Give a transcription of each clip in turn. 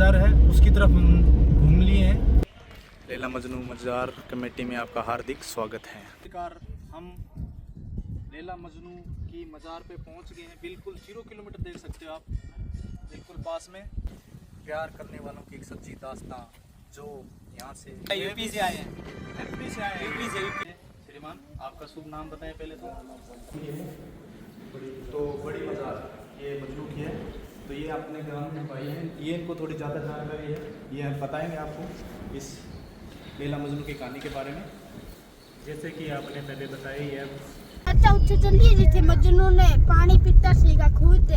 मज़ार है उसकी तरफ हम घूम लिए हैं। लैला मजनू मज़ार कमेटी में आपका हार्दिक स्वागत है। हम लैला मजनू की मज़ार पे पहुंच गए हैं। बिल्कुल 0 किलोमीटर देख सकते हो आप, बिल्कुल पास में। प्यार करने वालों की एक सच्ची दास्तां जो यहाँ से यूपी से आए हैं। एमपी से आए हैं। यूपी से। श्रीमान आपका शुभ नाम बताएं पहले तो बड़ी मज़ार ये मजनू की है। तो ये अपने ग्राम के भाई हैं, ये इनको थोड़ी ज़्यादा जानकारी है, ये हम बताएंगे आपको इस लैला मजनू की कहानी के बारे में। जैसे कि आपने पहले बताया है। अच्छा उठे चलिए, जैसे मजनू ने पानी पीता सीखा खूद।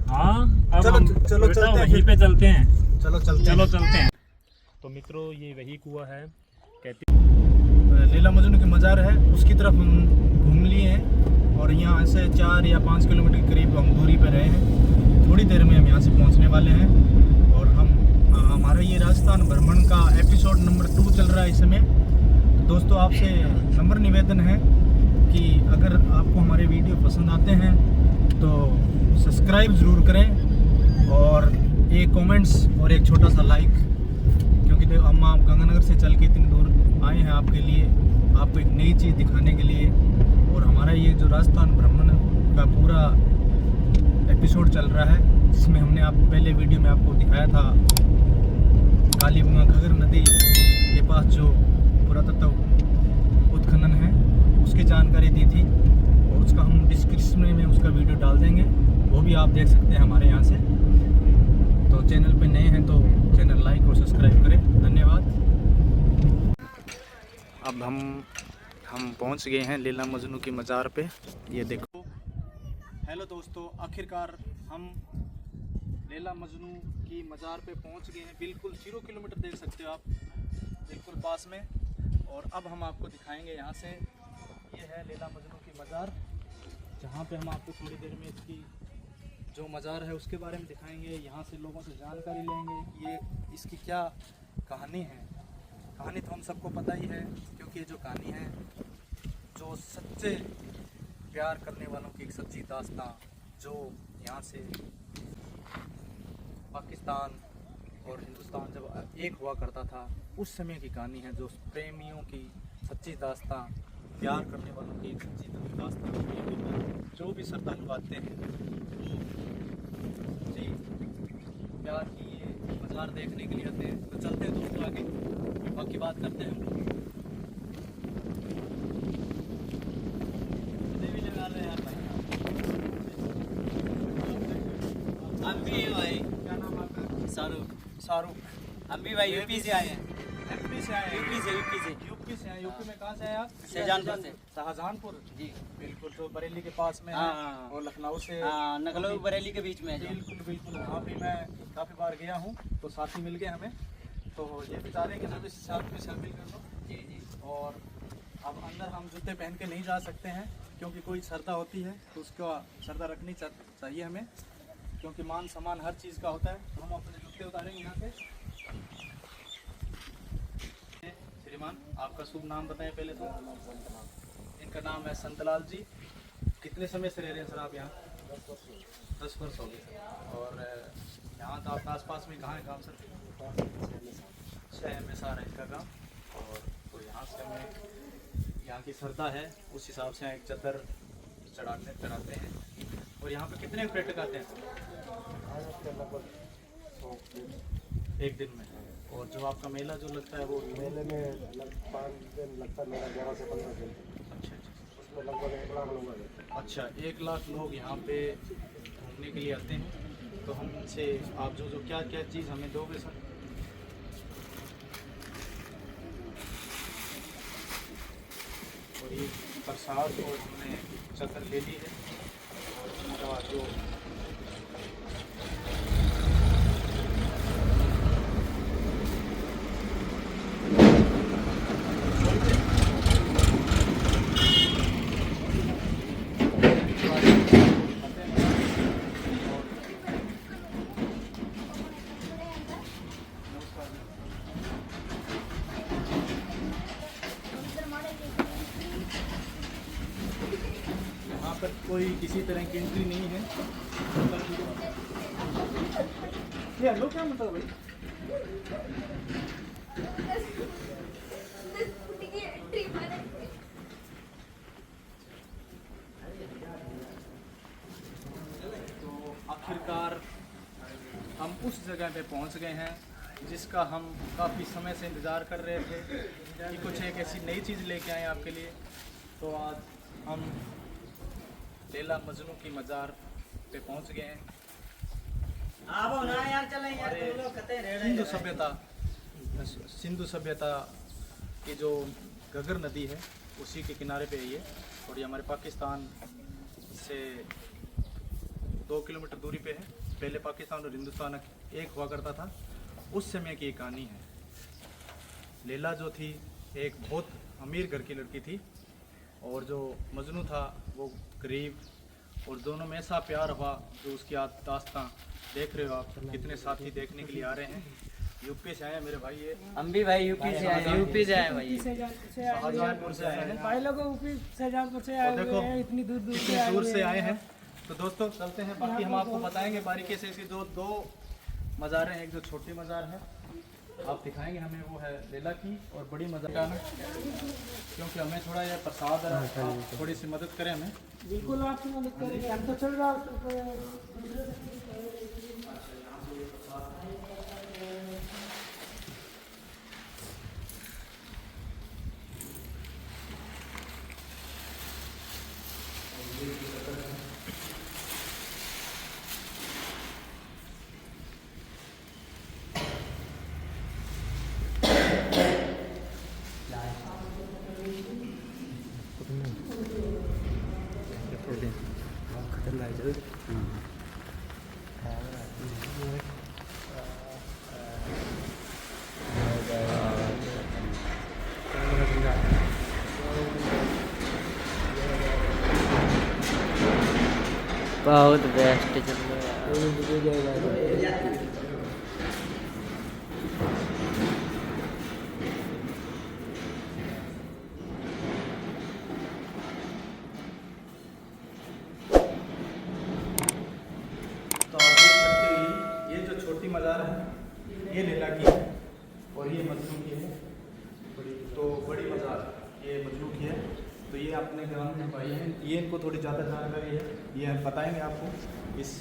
हाँ अब चलो हम चलो चलते हैं, वहीं पे चलते हैं। चलो चलते हैं। तो मित्रों ये वही कुआं है, लैला मजनू की मज़ार है उसकी तरफ हम घूम लिए हैं और यहाँ से 4 या 5 किलोमीटर के करीब हम दूरी पर रहे हैं। थोड़ी देर में हम यहाँ से पहुँचने वाले हैं और हमारा ये राजस्थान भ्रमण का एपिसोड नंबर 2 चल रहा है इस समय। दोस्तों आपसे नम्र निवेदन है कि अगर आपको हमारे वीडियो पसंद आते हैं तो सब्सक्राइब ज़रूर करें और एक कमेंट्स और एक छोटा सा लाइक, क्योंकि हम आप गंगानगर से चल के इतनी दूर आए हैं आपके लिए, आपको एक नई चीज़ दिखाने के लिए। और हमारा ये जो राजस्थान भ्रमण का पूरा एपिसोड चल रहा है, जिसमें हमने आप पहले वीडियो में आपको दिखाया था कालीबंगा घगर नदी के पास जो पुरातत्व उत्खनन है उसकी जानकारी दी थी, और उसका हम डिस्क्रिप्शन में उसका वीडियो डाल देंगे, वो भी आप देख सकते हैं हमारे यहाँ से। तो चैनल पे नए हैं तो चैनल लाइक और सब्सक्राइब करें। धन्यवाद। अब हम पहुंच गए हैं लैला मजनू की मज़ार पे, ये देखो। हेलो दोस्तों, आखिरकार हम लैला मजनू की मज़ार पे पहुंच गए हैं। बिल्कुल 0 किलोमीटर देख सकते हो आप, बिल्कुल पास में। और अब हम आपको दिखाएंगे यहाँ से, ये है लैला मजनू की मज़ार, जहाँ पे हम आपको थोड़ी देर में इसकी जो मज़ार है उसके बारे में दिखाएंगे। यहाँ से लोगों से जानकारी लेंगे कि ये इसकी क्या कहानी है। कहानी तो हम सबको पता ही है, क्योंकि ये जो कहानी है जो सच्चे प्यार करने वालों की एक सच्ची दास्तां जो यहाँ से पाकिस्तान और हिंदुस्तान जब एक हुआ करता था उस समय की कहानी है, जो प्रेमियों की सच्ची दास्तां, प्यार करने वालों की एक सच्ची दास्तां, जो भी श्रद्धालु आते हैं जी प्यार की ये मज़ार देखने के लिए आते हैं। तो चलते हैं दोस्तों आगे, बाकी बात करते हैं। हम भी हैं भाई। क्या नाम आपका? शाहरुख। हम भी भाई यूपी से आए हैं। एमपी से आए हैं। यूपी से यूपी से हैं। यूपी में कहाँ से आए आप? शाहजहानपुर से। शाहजहानपुर जी बिल्कुल, तो बरेली के पास में है। हाँ। और लखनऊ से लखनऊ बरेली के बीच में है। बिल्कुल बिल्कुल, वहाँ भी मैं काफ़ी बार गया हूँ, तो साथी मिल गए हमें। तो ये बता रहे हैं कि सभी साथ में शामिल कर लो। जी जी। और अब अंदर हम जूते पहन के नहीं जा सकते हैं, क्योंकि कोई श्रद्धा होती है तो उसका श्रद्धा रखनी चाहिए हमें, क्योंकि मान सम्मान हर चीज़ का होता है। तो हम अपने जूते उतारेंगे यहाँ से। श्रीमान आपका शुभ नाम बताएं पहले तो। इनका नाम है संतलाल जी। कितने समय से रह रहे हैं सर आप यहाँ? 10 वर्ष हो गए सर। और यहाँ तो आपके आसपास में कहाँ है काम सर? 6 में सारा इनका काम। और तो यहाँ से हमें यहाँ की श्रद्धा है उस हिसाब से एक चद्दर चढ़ाते हैं। और यहाँ पे कितने पर्यटक आते हैं एक दिन में? और जो आपका मेला जो लगता है वो मेले में 5 दिन लगता है, मेरा 11 से 15 दिन। अच्छा उसमें लगभग 1 लाख लोग आते हैं। अच्छा 1 लाख लोग यहाँ पे घूमने के लिए आते हैं। तो हमसे आप जो क्या क्या चीज़ हमें दोगे सर? और ये प्रसाद और हमने चक्कर ले ली है। और उनका जो पर कोई किसी तरह की एंट्री नहीं है। ये लो क्या मतलब भाई? तो आखिरकार हम उस जगह पे पहुंच गए हैं जिसका हम काफ़ी समय से इंतज़ार कर रहे थे कि कुछ एक ऐसी नई चीज़ लेके आए आपके लिए। तो आज हम लैला मजनू की मज़ार पे पहुंच गए हैं। सिंधु सभ्यता की जो घग्गर नदी है उसी के किनारे पे है ये, और ये हमारे पाकिस्तान से 2 किलोमीटर दूरी पे है। पहले पाकिस्तान और हिंदुस्तान एक हुआ करता था, उस समय की एक कहानी है। लैला जो थी एक बहुत अमीर घर की लड़की थी, और जो मजनू था वो गरीब, और दोनों में ऐसा प्यार हुआ जो उसकी दास्तां देख रहे हो आप। कितने साथी देखने के लिए आ रहे हैं। यूपी से आए हैं मेरे भाई, ये हम भी भाई यूपी से आए, यूपी से आए भाई, शाहजहांपुर से आए हैं। भाई लोग यूपी शाहजहांपुर से आए देखो हुए हैं, इतनी दूर दूर कितनी दूर से आए हैं। तो दोस्तों चलते हैं, बाकी हम आपको बताएंगे बारीकी से। इसकी जो 2 मज़ारें हैं, एक जो छोटी मज़ार है आप दिखाएंगे हमें, वो है लैला की, और बड़ी मज़ार का क्योंकि हमें थोड़ा यह प्रसाद है, आप थोड़ी सी मदद करें हमें। बिल्कुल आपकी मदद करेंगे, हम तो चल रहा बहुत बेस्ट चल रहा है। तो आप देख सकते हैं ये जो छोटी मज़ार है ये लैला की है, और ये मजनू की है। बड़ी मज़ार ये मजनू की है। तो ये अपने ग्राम में भाई हैं, ये इनको थोड़ी ज़्यादा जानकारी है, ये हम बताएंगे आपको इस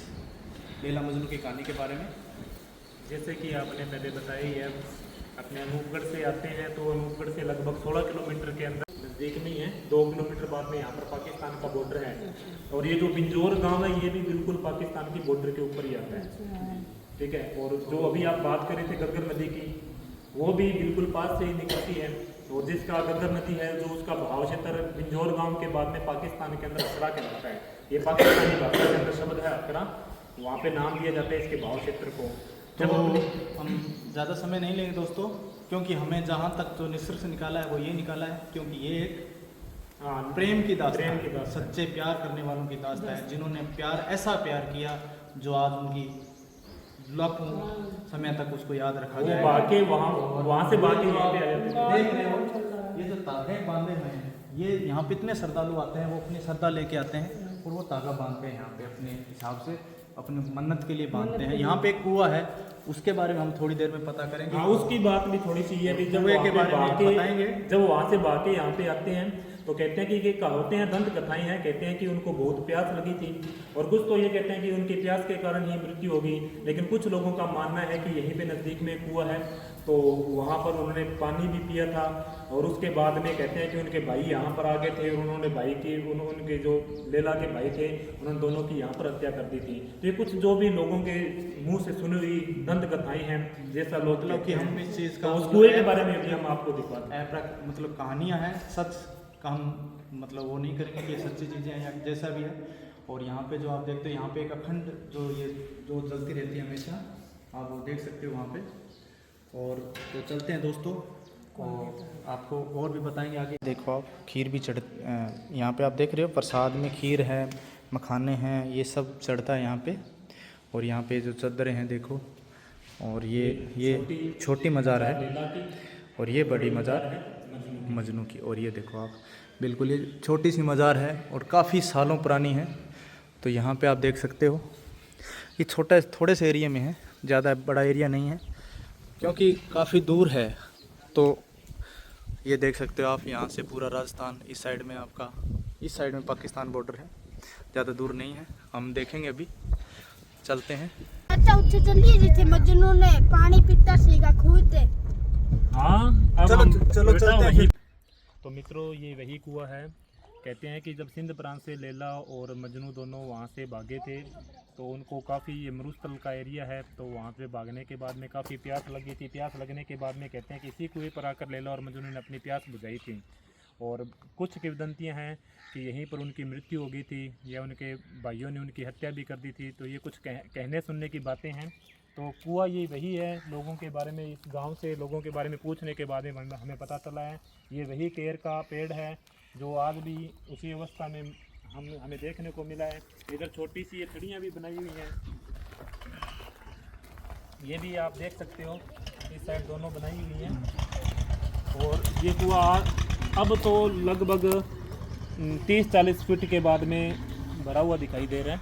लैला मजनू की कहानी के बारे में। जैसे कि आपने पहले बताया ही है, अपने अनूपगढ़ से आते हैं तो अनूपगढ़ से लगभग 16 किलोमीटर के अंदर नज़दीक में ही है। 2 किलोमीटर बाद में यहाँ पर पाकिस्तान का बॉर्डर है, और ये जो बिंजोर गांव है ये भी बिल्कुल पाकिस्तान की बॉर्डर के ऊपर ही आता है, ठीक है। और जो अभी आप बात कर रहे थे घग्गर नदी की, वो भी बिल्कुल पास से ही निकलती है। तो जिसका घग्गर नदी है जो उसका भाव क्षेत्र बिंजोर गांव के बाद में पाकिस्तान के अंदर अकड़ा कहलाता है। ये पाकिस्तानी भाषा के अंदर शब्द है अकड़ा, वहाँ पे नाम दिया जाता है इसके भाव क्षेत्र को। तो हम ज़्यादा समय नहीं लेंगे दोस्तों, क्योंकि हमें जहाँ तक जो निष्कर्ष निकाला है वो ये निकाला है, क्योंकि ये एक प्रेम की दास्तां है, सच्चे प्यार करने वालों की दास्तां है, जिन्होंने ऐसा प्यार किया जो आज उनकी लाखों समय तक उसको याद रखा जाए। वहाँ से बाकी वहाँ पे आ जाते हैं। देख रहे हो ये जो तागे बांधे हुए हैं, ये यहाँ पे इतने श्रद्धालु आते हैं, वो अपनी श्रद्धा लेके आते हैं और वो तागा बांधते हैं यहाँ पे अपने हिसाब से, अपने मन्नत के लिए बांधते हैं। यहाँ पे एक कुआं है, उसके बारे में हम थोड़ी देर में पता करेंगे। हाँ, उसकी बात भी थोड़ी सी है, जब कुएं के बारे में बताएंगे। जब वहाँ से बाकी यहाँ पे आते हैं तो कहते हैं कि ये कहावतें हैं, दंत कथाएं हैं। कहते हैं कि उनको बहुत प्यास लगी थी, और कुछ तो ये कहते हैं कि उनकी प्यास के कारण ही मृत्यु हो गई। लेकिन कुछ लोगों का मानना है कि यहीं पे नज़दीक में कुआं है, तो वहाँ पर उन्होंने पानी भी पिया था। और उसके बाद में कहते हैं कि उनके भाई यहाँ पर आ गए थे, और उन्होंने उनके जो लैला के भाई थे उन्होंने दोनों की यहाँ पर हत्या कर दी थी। तो ये कुछ जो भी लोगों के मुँह से सुनी हुई दंत कथाएं हैं, जैसा लोग कि हम इस चीज़ का उस कुएं के बारे में भी हम आपको दिखा दें। मतलब कहानियाँ हैं, सच का हम मतलब वो नहीं करेंगे कि ये सच्ची चीज़ें हैं या जैसा भी है। और यहाँ पे जो आप देखते हो, यहाँ पे एक अखंड जो जलती रहती है हमेशा, आप वो देख सकते हो वहाँ पे। और तो चलते हैं दोस्तों, और आपको और भी बताएंगे आगे। देखो आप खीर भी यहाँ पे आप देख रहे हो, प्रसाद में खीर है, मखाने हैं, ये सब चढ़ता है यहाँ पे। और यहाँ पे जो चद्दरें हैं देखो, और ये छोटी मज़ार है, और ये बड़ी मज़ार है मजनू की। और ये देखो आप, बिल्कुल ये छोटी सी मज़ार है और काफ़ी सालों पुरानी है। तो यहाँ पे आप देख सकते हो, ये थोड़े से एरिया में है, ज़्यादा बड़ा एरिया नहीं है क्योंकि काफ़ी दूर है। तो ये देख सकते हो आप, यहाँ से पूरा राजस्थान, इस साइड में आपका, इस साइड में पाकिस्तान बॉर्डर है, ज़्यादा दूर नहीं है। हम देखेंगे, अभी चलते हैं। अच्छा उठे चलिए जिथे मजनू ने पानी पीता सीगा खूह ते। हाँ, अब चलो हम चलो उल्टा चलते हैं वही। फिर। तो मित्रों, ये वही कुआं है। कहते हैं कि जब सिंध प्रांत से लैला और मजनू दोनों वहाँ से भागे थे तो उनको काफ़ी, ये मरुस्थल का एरिया है, तो वहाँ पे भागने के बाद में काफ़ी प्यास लगी थी। प्यास लगने के बाद में कहते हैं कि इसी कुएं पर आकर लैला और मजनू ने अपनी प्यास बुझाई थी। और कुछ किंवदंतियाँ हैं कि यहीं पर उनकी मृत्यु हो गई थी या उनके भाइयों ने उनकी हत्या भी कर दी थी। तो ये कुछ कहने सुनने की बातें हैं। तो कुआं ये वही है। लोगों के बारे में, इस गांव से लोगों के बारे में पूछने के बाद में हमें पता चला है ये वही केर का पेड़ है जो आज भी उसी अवस्था में हमें देखने को मिला है। इधर छोटी सी ये छड़ियाँ भी बनाई हुई हैं, ये भी आप देख सकते हो, इस साइड दोनों बनाई हुई हैं। और ये कुआं अब तो लगभग 30-40 फीट के बाद में भरा हुआ दिखाई दे रहा है।